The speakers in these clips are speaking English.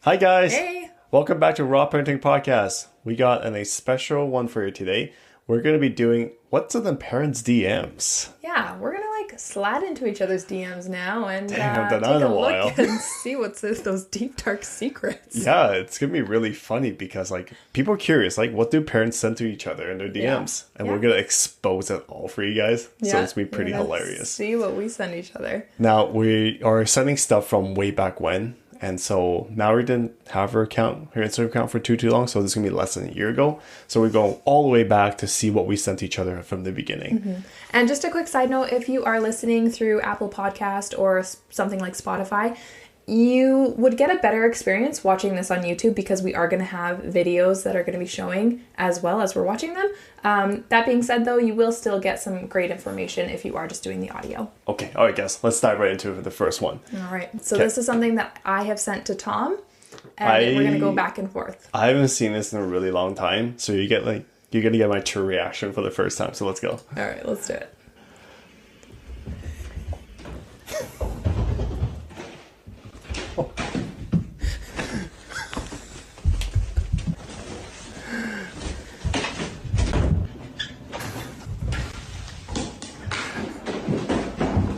Hi guys! Hey! Welcome back to Raw Parenting Podcast. We got a special one for you today. We're going to be doing What's in the Parents' DMs. Yeah, we're gonna slide into each other's DMs now and Damn, take done in a a while. look and see what's in those deep dark secrets. Yeah, it's going to be really funny because people are curious, what do parents send to each other in their DMs? And we're going to expose it all for you guys. So it's going to be pretty hilarious. See what we send each other. Now, we are sending stuff from way back when. And so Mallory didn't have her Instagram account for too long. So this is going to be less than a year ago. So we go all the way back to see what we sent each other from the beginning. Mm-hmm. And just a quick side note, if you are listening through Apple Podcast or something like Spotify, you would get a better experience watching this on YouTube because we are going to have videos that are going to be showing as well as we're watching them. That being said, though, you will still get some great information if you are just doing the audio. Okay. All right, guys. Let's dive right into the first one. All right. So this is something that I have sent to Tom, and we're going to go back and forth. I haven't seen this in a really long time. So you're going to get my true reaction for the first time. So let's go. All right. Let's do it.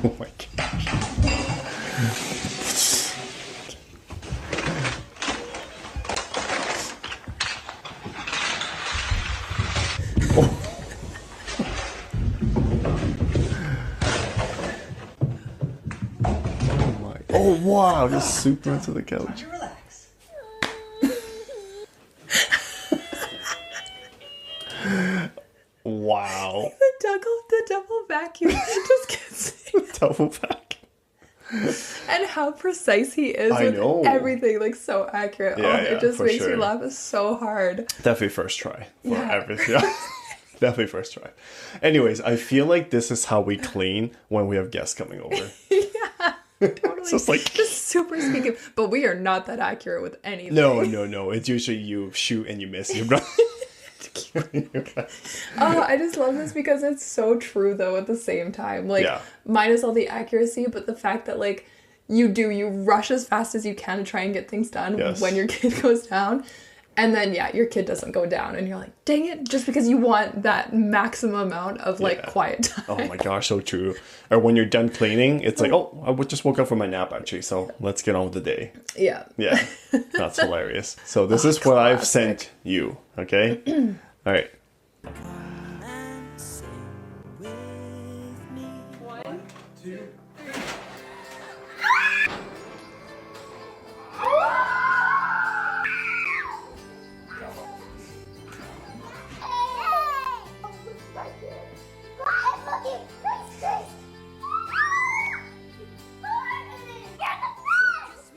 Oh my gosh. Oh wow, just super into the couch. Relax. Wow. The double vacuum just gets me. Double back. And how precise he is I with know. everything, so accurate. Yeah, it just for makes sure. me laugh so hard. Definitely first try for Yeah. everything. Definitely first try. Anyways, I feel like this is how we clean when we have guests coming over. Totally. So it's just super speaking, but we are not that accurate with anything. No. It's usually you shoot and you miss. Oh, I just love this because it's so true though at the same time. Yeah. Minus all the accuracy, but the fact that you rush as fast as you can to try and get things done Yes. when your kid goes down. And then, your kid doesn't go down and you're like, dang it, just because you want that maximum amount of quiet time. Oh my gosh, so true. Or when you're done cleaning, it's like, oh, I just woke up from my nap actually, so let's get on with the day. Yeah. Yeah, that's hilarious. So this is what I've classic. sent you, okay? All right. One, Two.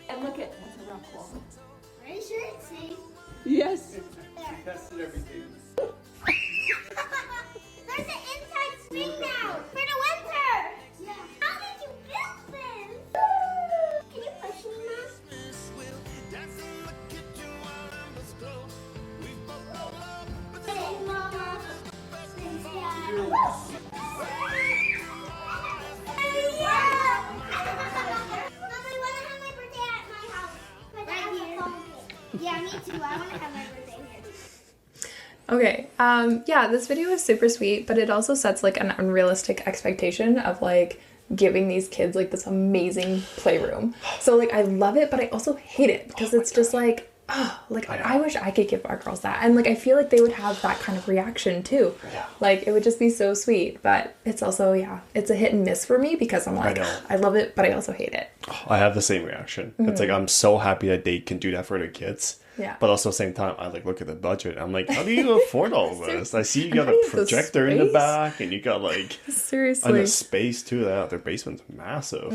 and look at that's a rock wall. Are you sure it's safe? Yes. Tested everything. There's an inside swing now for the winter. Yeah. How did you build this? Can you push me, Mom? Hey, Mama. Thanks, Dad. Yeah. Mom, I want to have my birthday at my house. Right here. Yeah, me too. I want to have my birthday here. Okay. This video is super sweet, but it also sets an unrealistic expectation of giving these kids this amazing playroom. So I love it, but I also hate it because it's just I wish I could give our girls that. And I feel they would have that kind of reaction too. Yeah. It would just be so sweet, but it's also, it's a hit and miss for me because I'm I know. I love it, but I also hate it. I have the same reaction. It's I'm so happy that they can do that for their kids. Yeah. But also at the same time, I look at the budget. I'm like, how do you afford all this? I see you got And a how do you have the projector in the space? back, and you got and Seriously. the space too. That their basement's massive.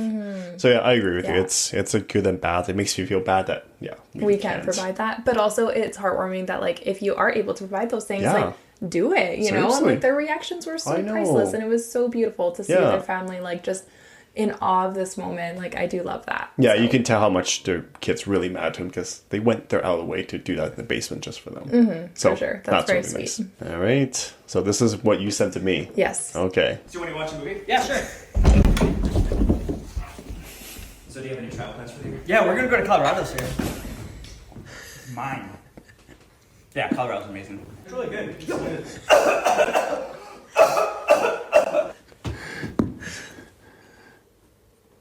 So yeah, I agree with you. Yeah. It's a good and bad. It makes me feel bad that we can't provide that, but also it's heartwarming that if you are able to provide those things, Yeah. do it, you know. Seriously. And their reactions were so I know. priceless, and it was so beautiful to see Yeah. their family just in awe of this moment. I do love that. Yeah, So, you can tell how much their kids really mad to him because they went out of the way to do that in the basement just for them. So for sure. That's very really sweet. nice. All right. So this is what you sent to me. Yes. Okay. So you want to watch a movie? Yeah, sure. So do you have any travel plans for the year? Yeah, we're gonna go to Colorado this year. mine. Yeah, Colorado's amazing. It's really good. It's good.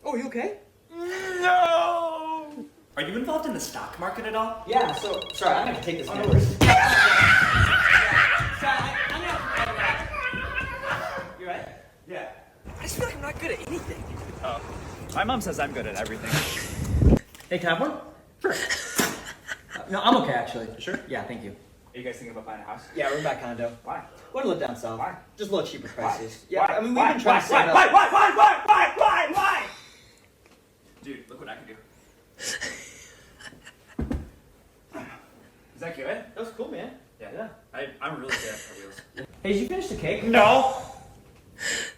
Oh, you okay? No! Are you involved in the stock market at all? Yeah, so, sorry, I'm gonna take this. Oh, no worries. You right? Yeah. I just feel like I'm not good at anything. Oh. My mom says I'm good at everything. Hey, can I have one? Sure. No, I'm okay, actually. Sure? Yeah, thank you. Are you guys thinking about buying a house? Yeah, we're back condo. Why? Want to live down south. Why? Just a little cheaper prices. Why? Yeah, Why? I mean, we've Why? been trying to save up. Why? Dude, look what I can do. Is that good? That was cool, man. Yeah. I'm really good at Hot Wheels. Hey, did you finish the cake? No!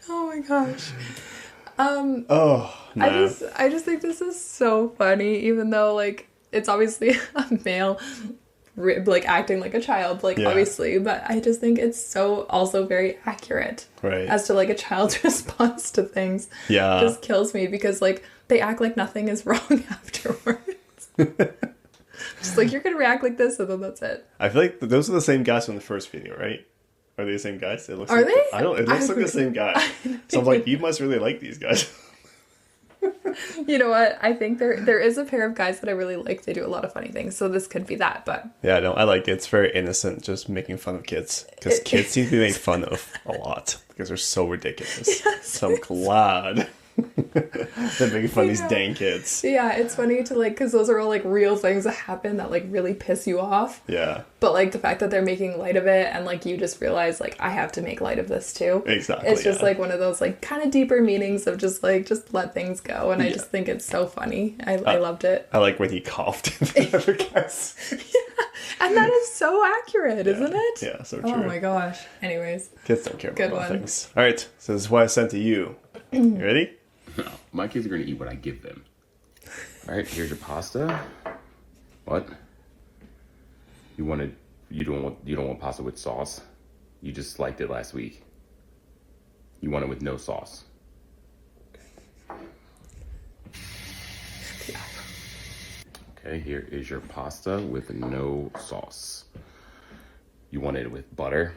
Oh my gosh. Oh, no. I just think this is so funny, even though like it's obviously a male like acting like a child, like Yeah. obviously, but I just think it's so also very accurate Right. as to like a child's response to things. Yeah. It just kills me because like they act like nothing is wrong afterwards. Just like you're gonna react like this and then that's it. I feel like those are the same guys from the first video, right? Are they the same guys? It looks Are like, they? I don't. It looks like the same guy. So I'm like, you must really like these guys. You know what? I think there is a pair of guys that I really like. They do a lot of funny things, so this could be that. But Yeah, no, I like it. It's very innocent, just making fun of kids. Because kids seem to be made fun of a lot because they're so ridiculous. So I'm glad they're making fun of these Yeah. dang kids. yeah, it's funny to like because those are all like real things that happen that like really piss you off. Yeah, But like the fact that they're making light of it and like you just realize like I have to make light of this too. exactly. It's just yeah. like one of those like kind of deeper meanings of just like just let things go, and I Yeah. just think it's so funny. I loved it, I like when he coughed in the other guys. and that is so accurate, isn't it? Yeah, so true. Oh my gosh. Anyways, Kids don't care Good about a lot of one. things. All right, so this is what I sent to you. You ready? No, my kids are gonna eat what I give them. All right, here's your pasta. What? You don't want pasta with sauce? You just liked it last week. You want it with no sauce. Okay, here is your pasta with no sauce. You want it with butter?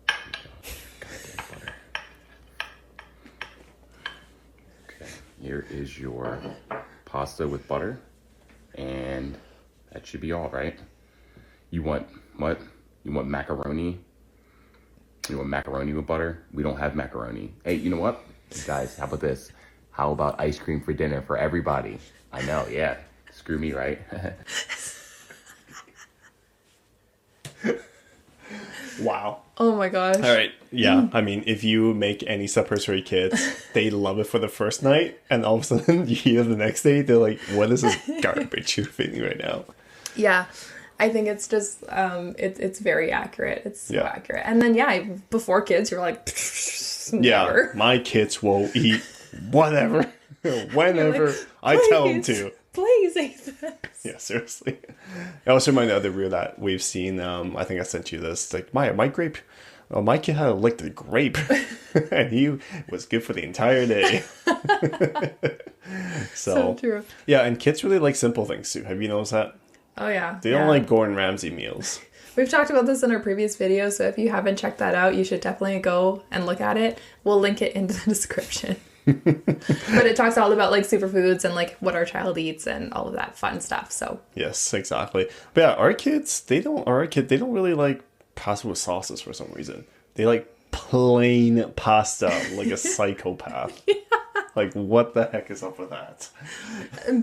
Goddamn butter. Okay, here is your pasta with butter, and that should be all, right? You want what? You want macaroni? You want macaroni with butter? We don't have macaroni. Hey, you know what? Guys, how about this? How about ice cream for dinner for everybody? I know, yeah. Screw me, right? Wow. oh my gosh. All right. Yeah. I mean, if you make any suppers for your kids, they love it for the first night, and all of a sudden you hear the next day, they're like, "What is this garbage you're feeding right now?" Yeah. I think it's just it's very accurate. It's so Yeah. accurate. And then yeah, before kids you're like Yeah, never. my kids will eat whatever, whenever Like, I tell them "Please, to. Please eat this. Yeah, seriously. I also remember the other reel that we've seen. I think I sent you this. Like my grape. Well, my kid had to lick the grape, and he was good for the entire day. So true. Yeah, and kids really like simple things too. Have you noticed that? Oh yeah. They don't yeah. like Gordon Ramsay meals. We've talked about this in our previous video, so if you haven't checked that out, you should definitely go and look at it. We'll link it into the description. But it talks all about like superfoods and like what our child eats and all of that fun stuff. So Yes, exactly. But yeah, our kids, they don't really like pasta with sauces for some reason. They like plain pasta like a psychopath. Like, what the heck is up with that?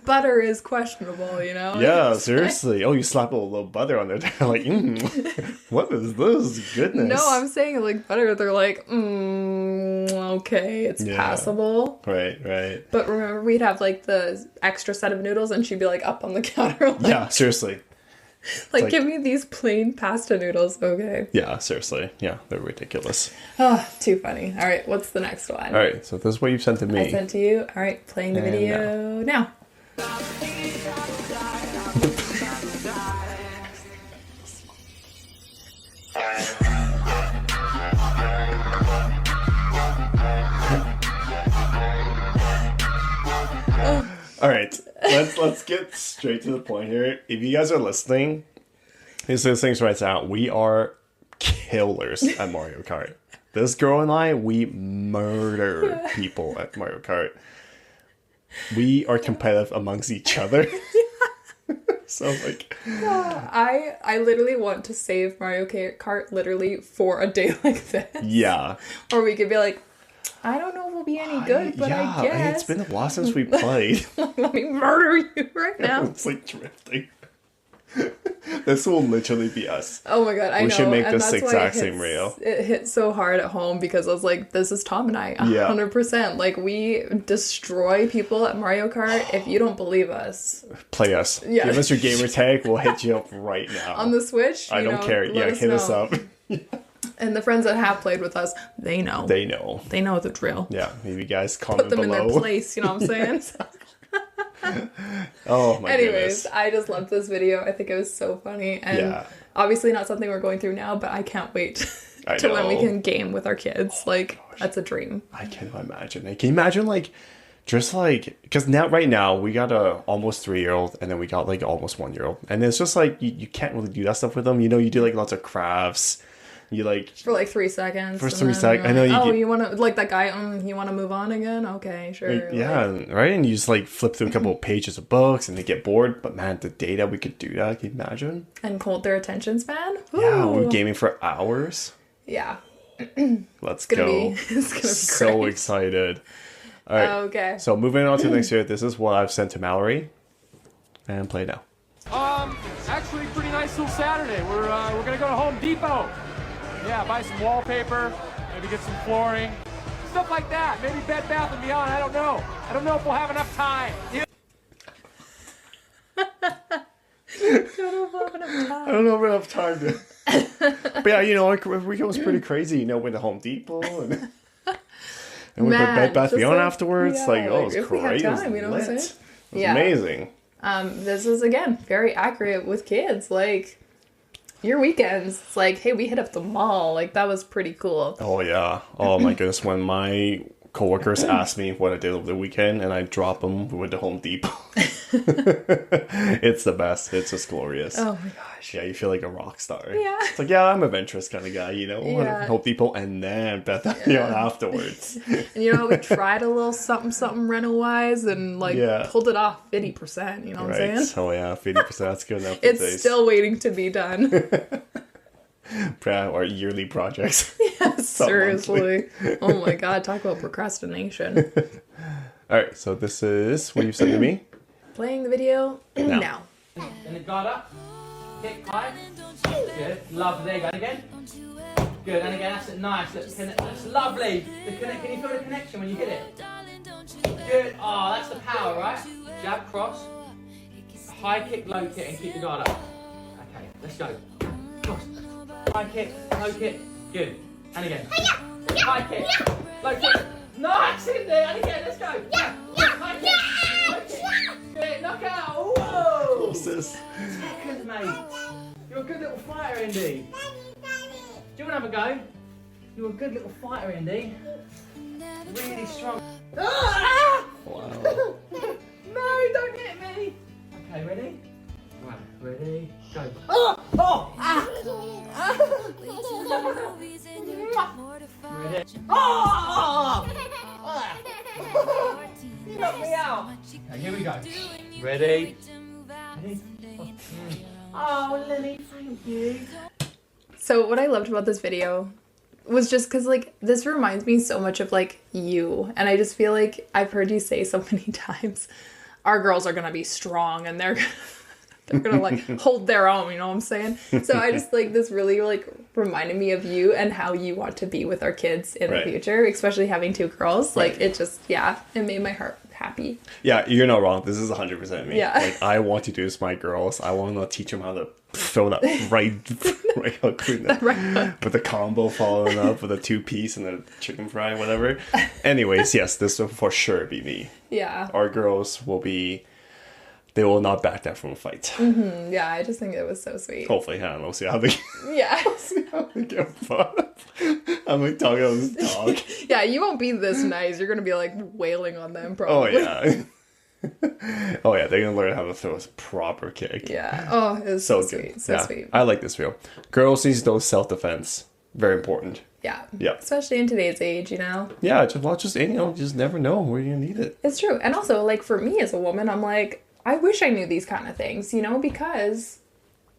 butter is questionable, you know? Yeah, It's seriously. Oh, you slap a little butter on there. Like, what is this? Goodness. No, I'm saying like butter. They're like, okay, it's Yeah. passable. Right, right. But remember, we'd have like the extra set of noodles, and she'd be like up on the counter, like, Yeah, seriously. like- give me these plain pasta noodles. Okay. Yeah, seriously. Yeah, they're ridiculous. Oh, too funny. All right, what's the next one? All right, so this is what you've sent to I me. sent to you. All right, playing the And video now. All right. let's get straight to the point here. If you guys are listening, these things right now, we are killers at Mario Kart. This girl and I, we murder people at Mario Kart. We are competitive amongst each other. So like, I literally want to save Mario Kart literally for a day like this. yeah. Or we could be like, I don't know if we'll be any good, but I guess. It's been a while since we played. Let me murder you right now. It's like drifting. This will literally be us. Oh my god, I know. We should make and this that's why exact same reel. It hit so hard at home because I was like, this is Tom and I, 100%. Like, we destroy people at Mario Kart. If you don't believe us, Play us. Yeah. Give us your gamer tag. We'll hit you up right now. on the Switch, I don't care. Yeah, hit us up. And the friends that have played with us, they know. They know. They know the drill. Yeah, maybe you guys comment Put them below. in their place, you know what I'm saying? Oh my Anyways, goodness. I just loved this video. I think it was so funny. And Yeah. obviously not something we're going through now, but I can't wait to when we know. can game with our kids. Like, that's a dream. I can't imagine. Like, can you imagine, like, just like, because right now we got a almost 3-year-old and then we got like almost 1-year-old, and it's just like you can't really do that stuff with them. You know, you do like lots of crafts. You like For like 3 seconds. For and 3 then seconds. you're I know like, you oh, get- you want to, like that guy, you want to move on again? Okay, sure. yeah, Like, right. And you just like flip through a couple of pages of books and they get bored. But man, the day that we could do that, can you imagine? and hold their attention span. Yeah, we Ooh. were gaming for hours. Yeah. Let's It's gonna go. be, it's gonna be So great. excited. All right. Okay. So moving on to the next year, this is what I've sent to Mallory. And play now. Actually, pretty nice little Saturday. We're gonna go to Home Depot. Yeah, buy some wallpaper, maybe get some flooring, stuff like that. Maybe Bed Bath and Beyond. I don't know. I don't know if we'll have enough time. I don't know if we have time to. But yeah, you know, like weekend was pretty crazy. You know, went to Home Depot and we went to Man, Bed Bath just Beyond like- afterwards. yeah, like, oh, it like, was if we had crazy. It was time, you know what I'm lit. saying? It was Yeah. amazing. This is, again, very accurate with kids. Like, your weekends, it's like, hey, we hit up the mall. Like, that was pretty cool. Oh yeah. Oh my goodness. When my coworkers asked me what I did over the weekend and I dropped them, we went to Home Depot. It's the best. It's just glorious. Oh my gosh. Yeah, you feel like a rock star. Yeah. It's like, yeah, I'm an adventurous kind of guy, you know? Yeah. Home Depot and then Beth Beyond afterwards. And you know, we tried a little something rental-wise and, like, Yeah. pulled it off 50%, you know what I'm Right. saying? Oh yeah, 50%. That's good enough. these It's days. still waiting to be done. Our yearly projects. Seriously. Oh my god, talk about procrastination. All right, so this is what you sent to me. Playing the video now. And the guard up. Kick high. Good. Lovely. There you go. And again. Good. And again. That's it. Nice. That's lovely. Can you feel the connection when you hit it? Good. Oh, that's the power, right? Jab, cross. High kick, low kick, and keep the guard up. Okay. Let's go. Cross. High kick, low kick. Good. And again. High kick, low kick. Nice in there. And again. Let's go. High kick, low kick. Good. Knock out. Whoa. What's this? Second, mate. You're a good little fighter, Indy. Do you want to have a go? You're a good little fighter, Indy. Really strong. Ah! Wow. No, don't hit me. Okay, ready? Right, ready, go. Oh! Oh! Ah! Ready? Oh! Ah! You knocked me out. Okay, here we go. Ready? Ready? Oh, Lily, thank you. So what I loved about this video was just because, like, this reminds me so much of, like, you. And I just feel like I've heard you say so many times, our girls are going to be strong and they're gonna like hold their own, you know what I'm saying? So I just like this really like reminded me of you and how you want to be with our kids in Right. the future, especially having 2 girls. Like Right. it just, yeah, it made my heart happy. Yeah, you're not wrong. This is 100% me. Yeah. Like, I want to do this with my girls. I want to teach them how to throw that right hook with the combo following up with a 2-piece and a chicken fry, whatever. Anyways, yes, this will for sure be me. Yeah. Our girls will be... They will not back down from a fight. Yeah, I just think it was so sweet. Hopefully, I don't know. See how they, Yeah. see how they get fought. I'm like talking about this dog. Yeah, you won't be this nice. You're gonna be like wailing on them Oh, probably. yeah. Oh yeah, they're gonna learn how to throw a proper kick. Yeah. Oh, it's So so good. sweet. So Yeah. sweet. I like this video. Girls need to know self-defense. Very important. Yeah. Yeah. Especially in today's age, you know? Yeah, just you just never know where you're gonna need it. It's true. And also, like, for me as a woman, I'm like, I wish I knew these kind of things, you know, because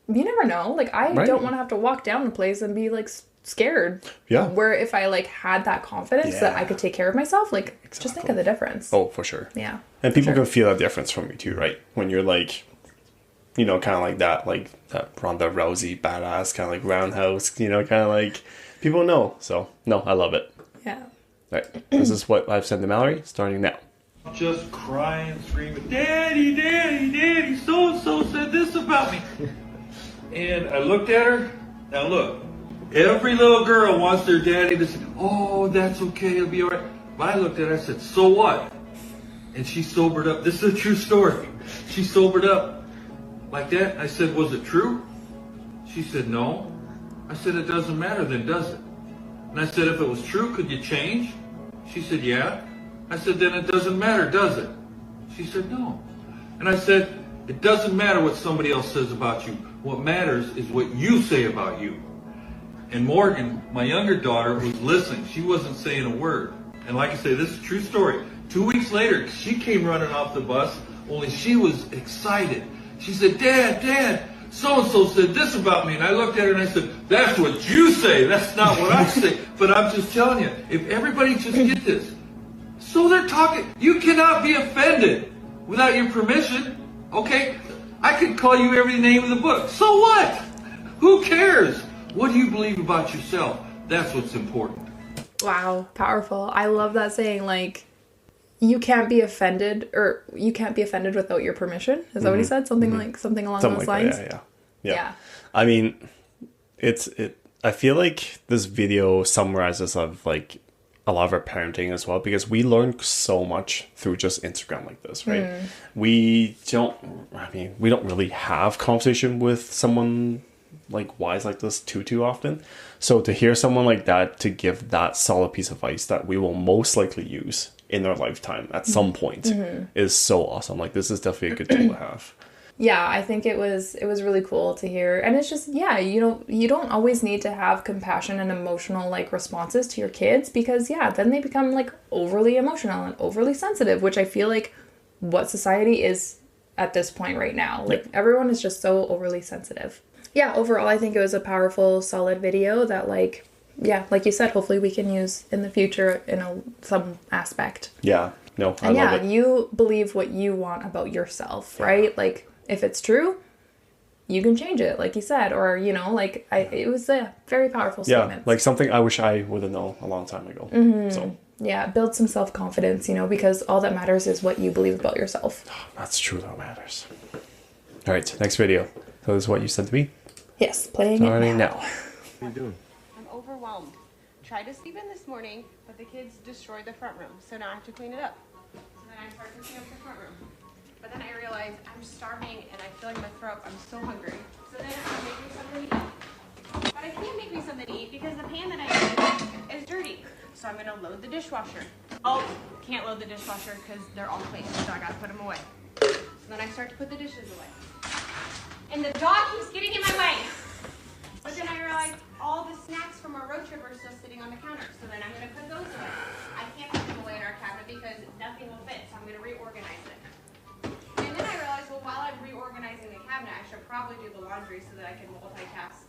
you never know. Like, I Right. don't want to have to walk down the place and be, like, scared. Yeah. Where if I, like, had that confidence that I Yeah. could take care of myself, like, just think of the difference. Oh, for sure. Yeah. And people Sure. can feel that difference from you too, right? When you're like, you know, kind of like that Ronda Rousey badass, kind of like roundhouse, you know, kind of like people know. So no, I love it. Yeah. All right, this is what I've sent to Mallory, starting now. Just crying, screaming, Daddy, Daddy, Daddy, so-and-so said this about me. And I looked at her. Now look, every little girl wants their daddy to say, oh, that's okay, it'll be all right. But I looked at her, I said, so what? And she sobered up. This is a true story. She sobered up like that. I said, was it true? She said, no. I said, it doesn't matter then, does it? And I said, if it was true, could you change? She said, yeah. I said, then it doesn't matter, does it? She said, no. And I said, it doesn't matter what somebody else says about you. What matters is what you say about you. And Morgan, my younger daughter, was listening. She wasn't saying a word. And like I say, this is a true story. 2 weeks later, she came running off the bus, only she was excited. She said, Dad, so-and-so said this about me. And I looked at her and I said, that's what you say. That's not what I say. But I'm just telling you, if everybody just get this. So they're talking. You cannot be offended without your permission. Okay? I could call you every name in the book. So what? Who cares? What do you believe about yourself? That's what's important. Wow. Powerful. I love that saying, like, you can't be offended, or you can't be offended without your permission. Is that what he said? Something along Something those like lines? that, yeah. Yeah. I mean, I feel like this video summarizes of like a lot of our parenting as well, because we learn so much through just Instagram like this, right? We don't really have conversation with someone like wise like this too often. So to hear someone like that to give that solid piece of advice that we will most likely use in our lifetime at some point is so awesome. Like, this is definitely a good tool to have. Yeah, I think it was really cool to hear. And it's just, yeah, you don't always need to have compassion and emotional like responses to your kids, because then they become like overly emotional and overly sensitive, which I feel like what society is at this point right now. Like, everyone is just so overly sensitive. Yeah, overall I think it was a powerful, solid video that like you said, hopefully we can use in the future in some aspect. Yeah, no, I And love it. you believe what you want about yourself, right? Like, if it's true, you can change it, like you said, or, like, it was a very powerful statement. Yeah, like something I wish I would have known a long time ago. So Yeah, build some self-confidence, because all that matters is what you believe about yourself. that's true, that matters. All right, next video. So this is what you sent to me. Yes, playing it Starting now. now. What are you doing? I'm overwhelmed. Tried to sleep in this morning, but the kids destroyed the front room, so now I have to clean it up. So then I start to clean up the front room. But then I realize I'm starving and I feel like my throat, I'm so hungry. So then I'm making something to eat. But I can't make me something to eat because the pan that I use is dirty. So I'm gonna load the dishwasher. Oh, can't load the dishwasher because they're all clean, so I gotta put them away. So then I start to put the dishes away. And the dog keeps getting in my way. But then I realized all the snacks from our road trip are still sitting on the counter. So then I'm going to put those away. I can't put them away in our cabinet because nothing will fit. So I'm going to reorganize it. And then I realized, well, while I'm reorganizing the cabinet, I should probably do the laundry so that I can multitask.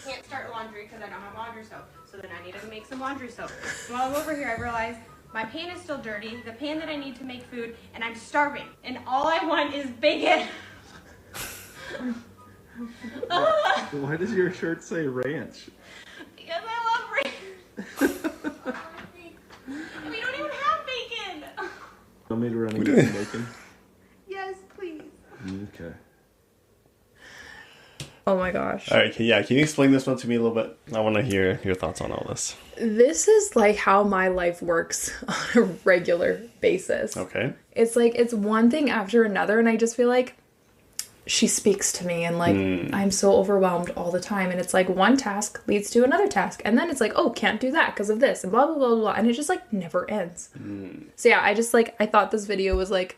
Can't start laundry because I don't have laundry soap. So then I need to make some laundry soap. While I'm over here, I realized my pan is still dirty, the pan that I need to make food, and I'm starving. And all I want is bacon. Why does your shirt say ranch? Because I love ranch. And we don't even have bacon. Want me to run and get some bacon? Yes, please. Okay. Oh my gosh. All right, can you explain this one to me a little bit? I want to hear your thoughts on all this. This is like how my life works on a regular basis. Okay. It's like, it's one thing after another, and I just feel like she speaks to me and like I'm so overwhelmed all the time, and it's like one task leads to another task, and then it's like, oh, can't do that because of this and blah blah blah blah, and it just like never ends. So yeah, I just like, I thought this video was like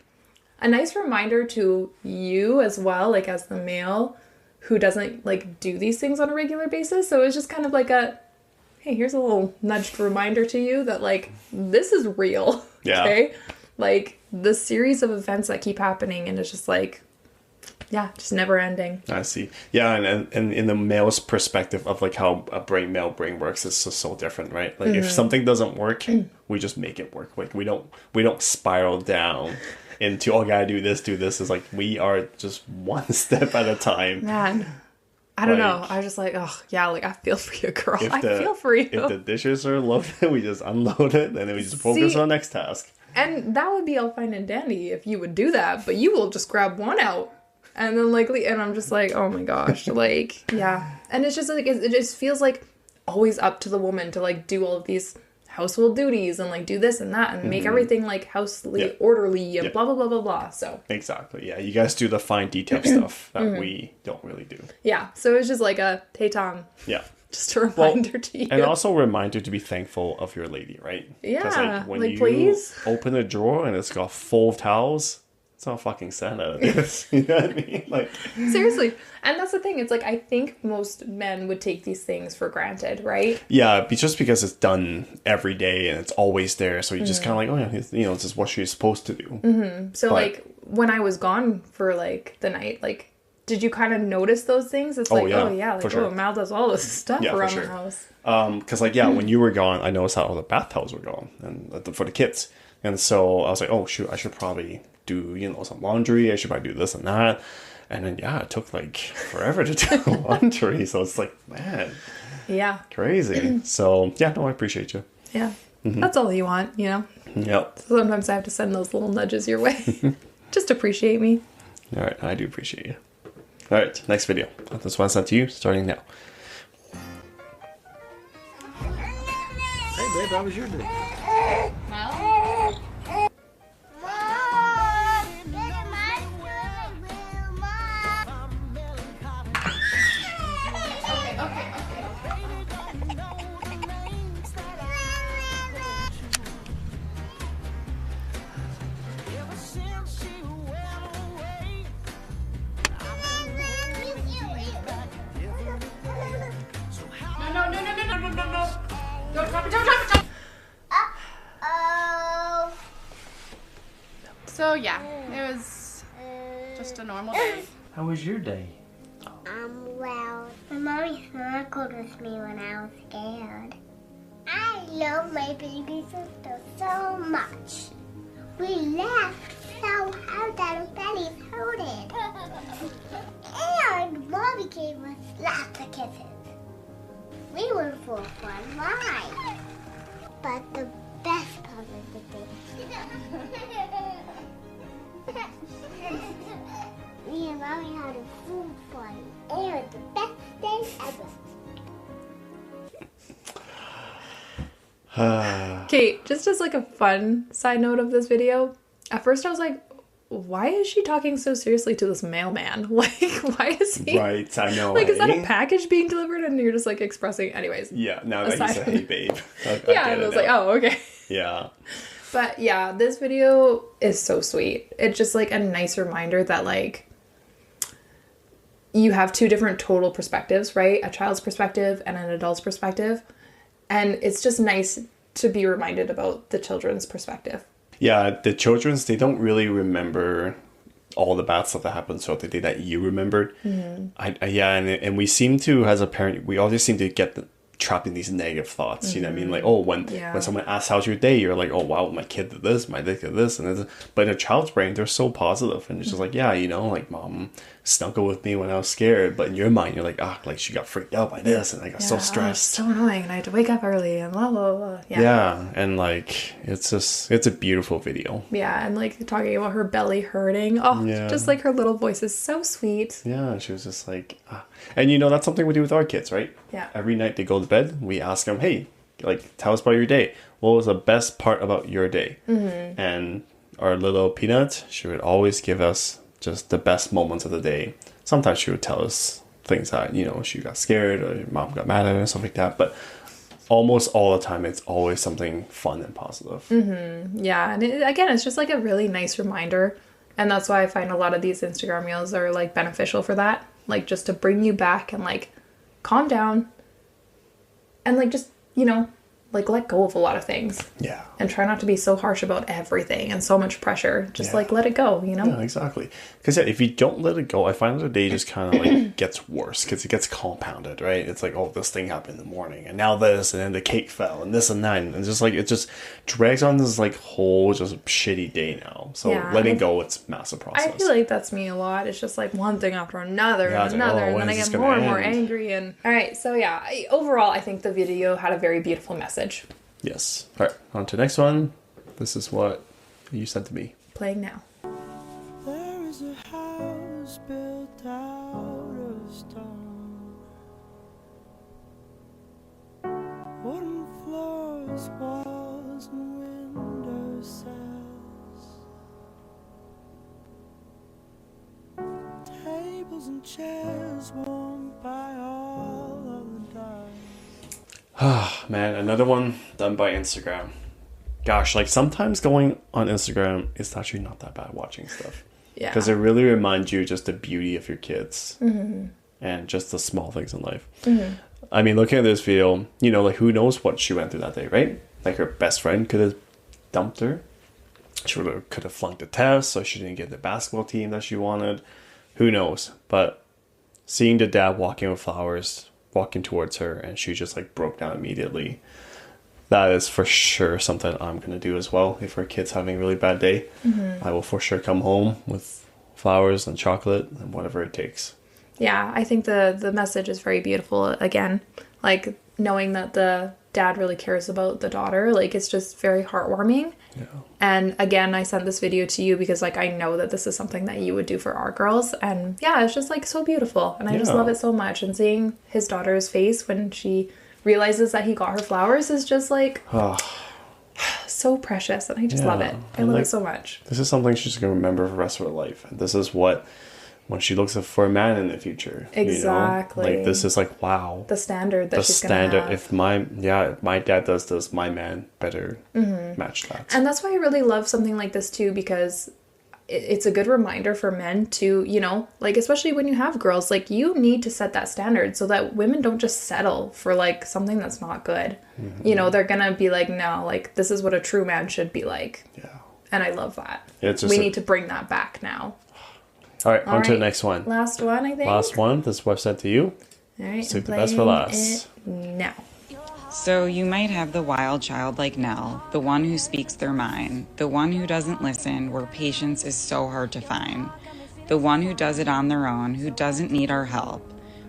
a nice reminder to you as well, like as the male who doesn't like do these things on a regular basis. So it was just kind of like a, hey, here's a little nudged reminder to you that like this is real. Yeah. Okay, like the series of events that keep happening, and it's just like, yeah, just never ending. I see. Yeah, and in the male's perspective of like how a male brain works is just so different, right? Like if something doesn't work, we just make it work. Like we don't spiral down into, oh, gotta do this. It's like we are just one step at a time. Man, I don't know. Like, I was just like, oh yeah, like I feel for you, girl. I the, feel for you. If the dishes are loaded, we just unload it, and then we just focus on the next task. And that would be all fine and dandy if you would do that, but you will just grab one out. And then like, and I'm just like, oh my gosh, like, yeah. And it's just like, it just feels like always up to the woman to like do all of these household duties and like do this and that and make everything like housely orderly and blah, blah, blah, blah, blah. So. Exactly. Yeah. You guys do the fine detail stuff that we don't really do. Yeah. So it's just like a, hey, Tom. Yeah. Just a reminder to you. And also a reminder to be thankful of your lady, right? Yeah. Like when like, you please. open a drawer and it's got full of towels, it's not fucking Santa. You know what I mean? Like, seriously. And that's the thing. It's like, I think most men would take these things for granted, right? yeah, just because it's done every day and it's always there. So you just kind of like, oh, yeah, you know, this is what she's supposed to do. So, like, when I was gone for, like, the night, like, did you kind of notice those things? It's like, like, for sure. Mal does all this stuff Yeah, for around sure. the house. Because, like, yeah, when you were gone, I noticed how all the bath towels were gone and for the kids. And so I was like, oh, shoot, I should probably do, you know, some laundry. I should probably do this and that. And then, yeah, it took, like, forever to do laundry. So it's like, man. Yeah. Crazy. So, yeah, no, I appreciate you. Yeah. That's all you want, you know? Yep. So sometimes I have to send those little nudges your way. Just appreciate me. All right, I do appreciate you. All right, next video. This one I sent to you, starting now. Hey, babe, how was your day? So yeah, it was just a normal day. How was your day? Well, my mommy snuggled with me when I was scared. I love my baby sister so much. We laughed so hard that our bellies hurted. And mommy gave us lots of kisses. We were for a fun ride. But the best part of the day. Me and Mommy had a food party. It was the best day ever. Okay, just as like a fun side note of this video, at first I was like, why is she talking so seriously to this mailman? Like, why is he... Right, I know. Like, is that a package being delivered and you're just like expressing... Anyways. Yeah, now that he said, hey, babe. Yeah, and I was like, oh, okay. Yeah. But yeah, this video is so sweet. It's just like a nice reminder that like you have two different total perspectives, right? A child's perspective and an adult's perspective. And it's just nice to be reminded about the children's perspective. Yeah, the children's, they don't really remember all the bad stuff that happened throughout the day that you remembered. And we seem to, as a parent, we always seem to get trapped in these negative thoughts. You know what I mean? Like, oh, when someone asks how's your day, you're like, oh wow, my kid did this, my kid did this, and but in a child's brain, they're so positive, and it's just like, yeah, you know, like mom snuggled with me when I was scared, but in your mind, you're like, like she got freaked out by this, and I got so stressed, so annoying, and I had to wake up early, and blah blah blah. Yeah, and like it's a beautiful video. Yeah, and like talking about her belly hurting. Oh, just like her little voice is so sweet. Yeah, she was just like, and you know, that's something we do with our kids, right? Yeah. Every night they go to bed, we ask them, hey, like, tell us about your day. What was the best part about your day? And our little Peanut, she would always give us just the best moments of the day. Sometimes she would tell us things that, you know, she got scared or your mom got mad at her and stuff like that. But almost all the time, it's always something fun and positive. Yeah, and again, it's just like a really nice reminder. And that's why I find a lot of these Instagram reels are like beneficial for that. Like just to bring you back and like calm down and like just, you know, like let go of a lot of things. Yeah. And try not to be so harsh about everything and so much pressure. Just like let it go, you know? Yeah, exactly. Because if you don't let it go, I find that the day just kind of like gets worse because it gets compounded, right? It's like, oh, this thing happened in the morning and now this, and then the cake fell and this and that. And it's just like, it just drags on this like whole just shitty day now. So letting go, it's a massive process. I feel like that's me a lot. It's just like one thing after another and another. And then I get more and more angry. And all right. So yeah, overall, I think the video had a very beautiful message. Yes. All right. On to the next one. This is what you sent to me. Playing now. There is a house built out of stone, wooden floors, walls, and window sills, tables and chairs warmed by all of the dark. Ah, man, another one done by Instagram. Gosh, like sometimes going on Instagram is actually not that bad watching stuff. Yeah. Because it really reminds you just the beauty of your kids and just the small things in life. I mean, looking at this video, you know, like who knows what she went through that day, right? Like her best friend could have dumped her. She could have flunked the test, so she didn't get the basketball team that she wanted. Who knows? But seeing the dad walking with flowers, walking towards her, and she just like broke down immediately. That is for sure something I'm going to do as well. If our kid's having a really bad day, I will for sure come home with flowers and chocolate and whatever it takes. Yeah, I think the message is very beautiful. Again, like knowing that the dad really cares about the daughter, like it's just very heartwarming. Yeah. And again, I sent this video to you because like I know that this is something that you would do for our girls. And yeah, it's just like so beautiful. And I just love it so much. And seeing his daughter's face when she realizes that he got her flowers is just like so precious, and I just love it. I love it so much. This is something she's gonna remember for the rest of her life, and this is what when she looks for a man in the future. Exactly. You know? Like this is like wow. The standard that she's gonna have. If my dad does this, my man better match that. And that's why I really love something like this too, because it's a good reminder for men to, you know, like especially when you have girls, like you need to set that standard so that women don't just settle for like something that's not good. You know, they're gonna be like, no, like this is what a true man should be like. Yeah. And I love that. We need to bring that back now. All right, on to the next one. Last one, I think. Last one. This is what I sent to you. All right. Save the best for last. Now. So you might have the wild child like Nell, the one who speaks their mind, the one who doesn't listen, where patience is so hard to find, the one who does it on their own, who doesn't need our help,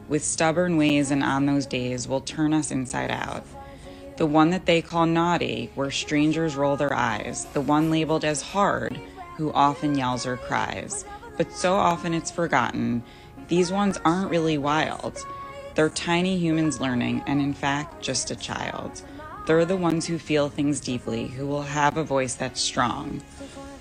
with stubborn ways and on those days will turn us inside out, the one that they call naughty, where strangers roll their eyes, the one labeled as hard, who often yells or cries, but so often it's forgotten. These ones aren't really wild. They're tiny humans learning, and in fact, just a child. They're the ones who feel things deeply, who will have a voice that's strong.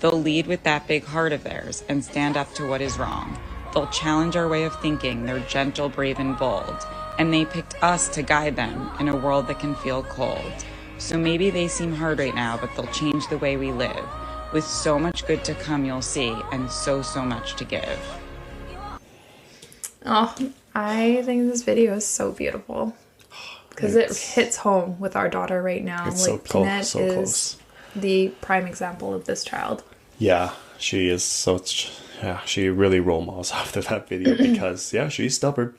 They'll lead with that big heart of theirs and stand up to what is wrong. They'll challenge our way of thinking, they're gentle, brave, and bold. And they picked us to guide them in a world that can feel cold. So maybe they seem hard right now, but they'll change the way we live. With so much good to come, you'll see, and so much to give. Oh, I think this video is so beautiful because it hits home with our daughter right now. It's like Peanut is the prime example of this child. Yeah, she is such. Yeah, she really role models after that video because she's stubborn.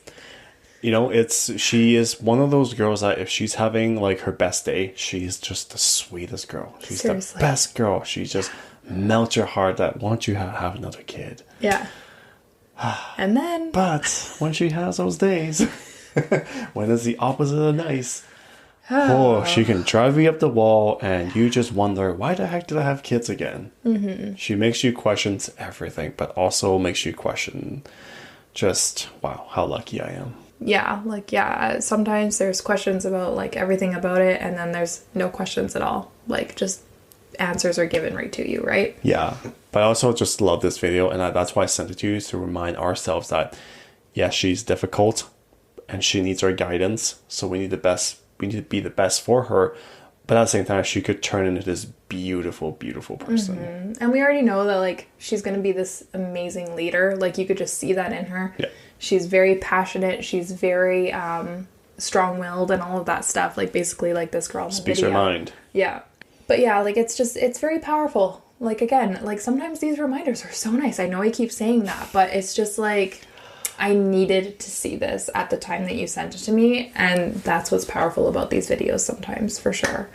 You know, she is one of those girls that if she's having like her best day, she's just the sweetest girl. She's the best girl. She just melts your heart that wants you to have another kid. Yeah. And then... But when she has those days, when it's the opposite of nice, she can drive you up the wall and you just wonder, why the heck did I have kids again? She makes you question everything, but also makes you question just, wow, how lucky I am. Yeah, sometimes there's questions about like everything about it, and then there's no questions at all. Like just answers are given right to you, right? Yeah. But I also just love this video, and that's why I sent it to you, to remind ourselves that, yes, she's difficult and she needs our guidance. So we need the best. We need to be the best for her. But at the same time, she could turn into this beautiful, beautiful person. And we already know that, like, she's going to be this amazing leader. Like, you could just see that in her. Yeah. She's very passionate. She's very strong-willed and all of that stuff. Like, basically, like this girl in the Speaks video. her mind. Yeah. But yeah, like, it's very powerful. Like, again, like, sometimes these reminders are so nice. I know I keep saying that, but it's just like, I needed to see this at the time that you sent it to me, and that's what's powerful about these videos sometimes, for sure.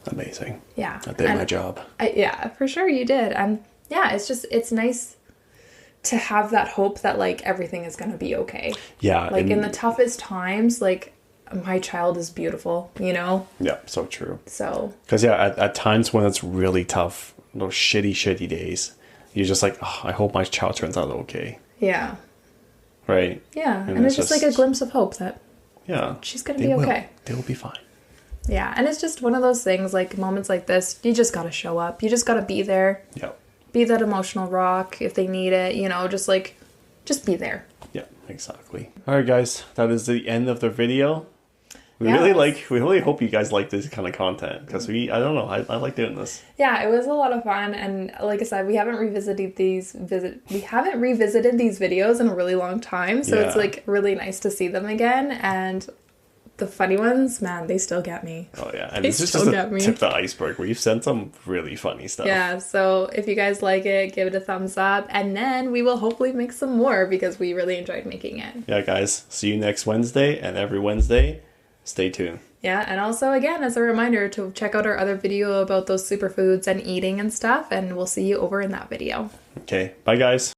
Amazing. Yeah. I did my job. Yeah, for sure you did. And yeah, it's nice to have that hope that, like, everything is going to be okay. Yeah. Like, in the toughest times, like, my child is beautiful, you know? Yeah, so true. So. Because, yeah, at times when it's really tough, those shitty days, you're just like, oh, I hope my child turns out okay. Yeah. Right? Yeah. And it's just like a glimpse of hope that she's going to be okay. They will be fine. Yeah. And it's just one of those things, like, moments like this, you just got to show up. You just got to be there. Yeah. Be that emotional rock if they need it, you know, just be there. Yeah, exactly. All right, guys, that is the end of the video. We Yes. really hope you guys like this kind of content, because I don't know, I like doing this. Yeah, it was a lot of fun, and like I said, we haven't revisited these videos in a really long time, so it's like really nice to see them again. And the funny ones, man, they still get me. Oh yeah, and They this is still just get me. tip of the iceberg. We've sent some really funny stuff. Yeah, so if you guys like it, give it a thumbs up, and then we will hopefully make some more because we really enjoyed making it. Yeah, guys, see you next Wednesday, and every Wednesday, stay tuned. Yeah, and also, again, as a reminder to check out our other video about those superfoods and eating and stuff, and we'll see you over in that video. Okay, bye guys.